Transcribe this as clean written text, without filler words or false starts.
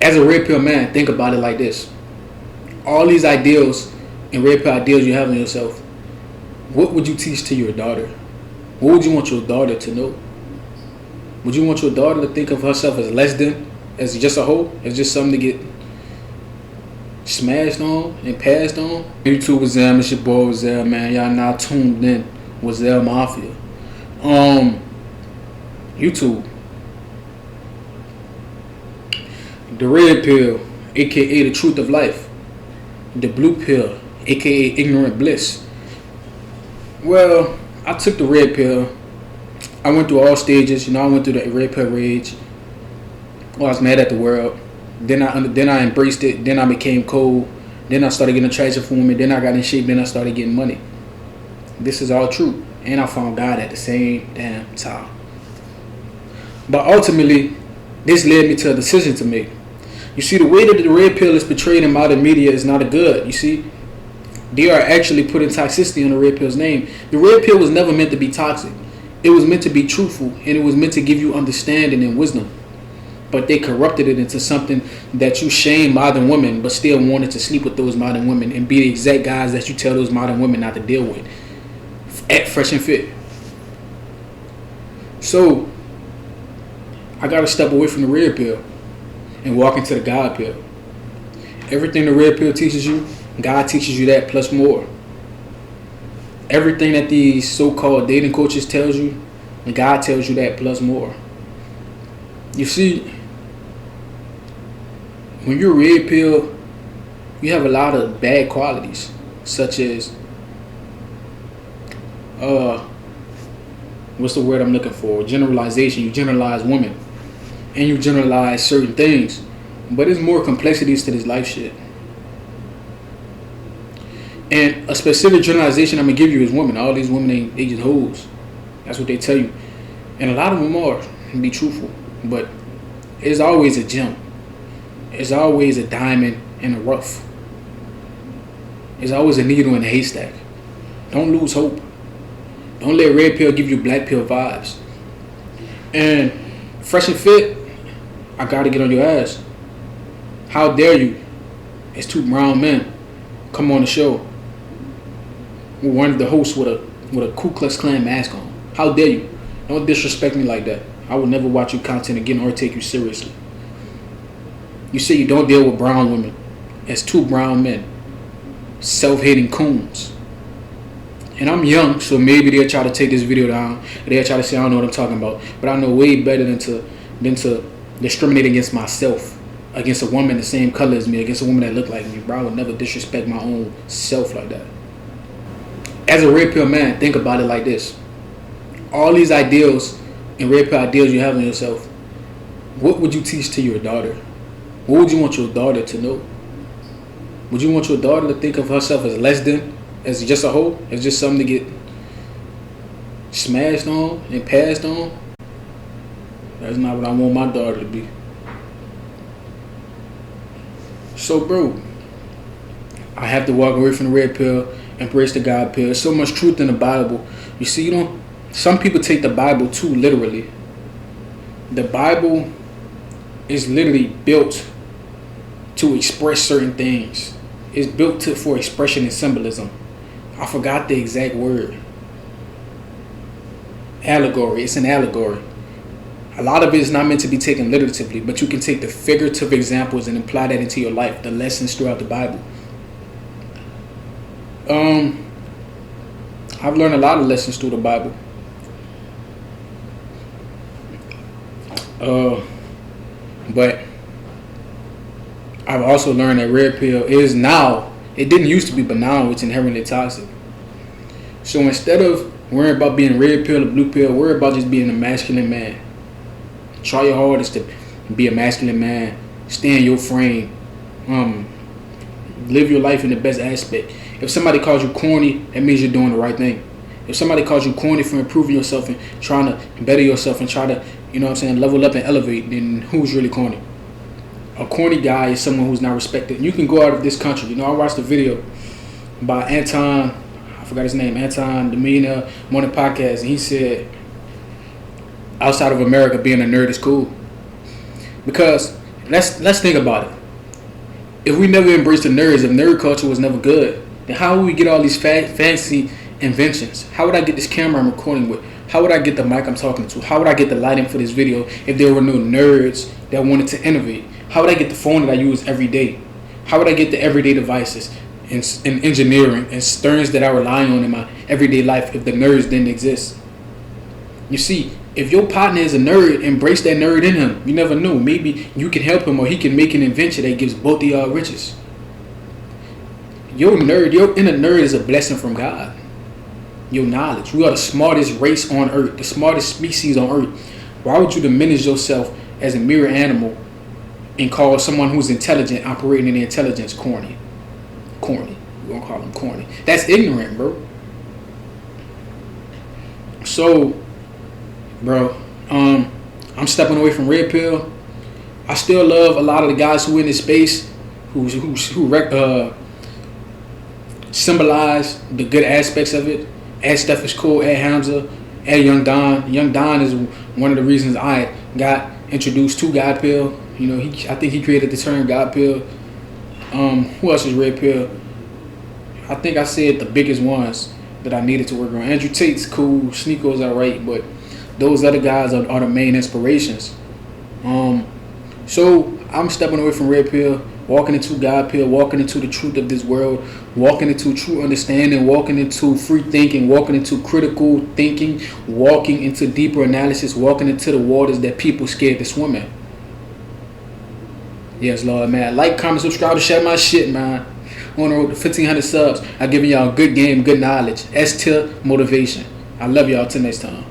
As a red pill man, think about it like this. All these ideals and red pill ideals you have in yourself, what would you teach to your daughter? What would you want your daughter to know? Would you want your daughter to think of herself as less than, as just a hoe, as just something to get smashed on and passed on? YouTube with Zell, it's your boy Zell, man. Y'all now tuned in with Zell Mafia. YouTube. The red pill, aka the truth of life. The blue pill, aka ignorant bliss. Well, I took the red pill. I went through all stages. I went through the red pill rage. I was mad at the world. Then I embraced it. Then I became cold. Then I started getting attraction for women. Then I got in shape. Then I started getting money. This is all true. And I found God at the same damn time. But ultimately, this led me to a decision to make. You see, the way that the red pill is portrayed in modern media is not a good. You see, they are actually putting toxicity on the red pill's name. The red pill was never meant to be toxic. It was meant to be truthful, and it was meant to give you understanding and wisdom. But they corrupted it into something that you shame modern women, but still wanted to sleep with those modern women and be the exact guys that you tell those modern women not to deal with. At Fresh and Fit. So, I got to step away from the red pill and walk into the God pill. Everything the red pill teaches you, God teaches you that plus more. Everything that these so-called dating coaches tells you, God tells you that plus more. You see, when you're red pill, you have a lot of bad qualities, such as what's the word I'm looking for? Generalization. You generalize women. And you generalize certain things. But there's more complexities to this life shit. And a specific generalization I'm going to give you is women. All these women, they just hoes. That's what they tell you. And a lot of them are, to be truthful. But it's always a gem. It's always a diamond in the rough. It's always a needle in a haystack. Don't lose hope. Don't let red pill give you black pill vibes. And Fresh and Fit, I gotta get on your ass. How dare you? It's two brown men come on the show. One of the hosts with a Ku Klux Klan mask on. How dare you? Don't disrespect me like that. I will never watch your content again or take you seriously. You say you don't deal with brown women. As two brown men. Self-hating coons. And I'm young, so maybe they'll try to take this video down. They'll try to say I don't know what I'm talking about. But I know way better than to discriminate against myself. Against a woman the same color as me. Against a woman that look like me. Bro, I would never disrespect my own self like that. As a red pill man, think about it like this. All these ideals and red pill ideals you have in yourself, what would you teach to your daughter? What would you want your daughter to know? Would you want your daughter to think of herself as less than, as just a hoe, as just something to get smashed on and passed on? That's not what I want my daughter to be. So, bro, I have to walk away from the red pill, embrace the God pill. There's so much truth in the Bible. You see, some people take the Bible too literally. The Bible is literally built to express certain things. It's built for expression and symbolism. I forgot the exact word. Allegory. It's an allegory. A lot of it is not meant to be taken literally, but you can take the figurative examples and apply that into your life, the lessons throughout the Bible. I've learned a lot of lessons through the Bible. But I've also learned that red pill is now, it didn't used to be, but now it's inherently toxic. So instead of worrying about being red pill or blue pill, worry about just being a masculine man. Try your hardest to be a masculine man. Stay in your frame. Live your life in the best aspect. If somebody calls you corny, that means you're doing the right thing. If somebody calls you corny for improving yourself and trying to better yourself and try to, level up and elevate, then who's really corny? A corny guy is someone who's not respected. You can go out of this country. I watched a video by Anton, I forgot his name, Anton, the Millionaire Morning Podcast, and he said, outside of America, being a nerd is cool. Because Let's think about it. If we never embraced the nerds, if nerd culture was never good, then how would we get all these fancy inventions? How would I get this camera I'm recording with? How would I get the mic I'm talking to? How would I get the lighting for this video if there were no nerds that wanted to innovate? How would I get the phone that I use every day? How would I get the everyday devices and engineering and sterns that I rely on in my everyday life if the nerds didn't exist? You see, if your partner is a nerd, embrace that nerd in him. You never know. Maybe you can help him or he can make an invention that gives both of y'all riches. Your inner nerd is a blessing from God. Your knowledge. We are the smartest race on earth, the smartest species on earth. Why would you diminish yourself as a mere animal and call someone who's intelligent operating in intelligence corny? Corny. We're gonna call them corny. That's ignorant, bro. So, bro, I'm stepping away from red pill. I still love a lot of the guys who in this space who symbolize the good aspects of it. Ed Steph is cool. Ed Hamza, Ed Young Don. Young Don is one of the reasons I got introduced to God Pill. You know, I think he created the term God Pill. Who else is red pill? I think I said the biggest ones that I needed to work on. Andrew Tate's cool. Sneako's alright, but those other guys are the main inspirations. So I'm stepping away from red pill, walking into God pill, walking into the truth of this world, walking into true understanding, walking into free thinking, walking into critical thinking, walking into deeper analysis, walking into the waters that people scared to swim in. Yes, Lord, man. Like, comment, subscribe, share my shit, man. On the road to 1,500 subs. I'm giving y'all good game, good knowledge. S-tier motivation. I love y'all. Till next time.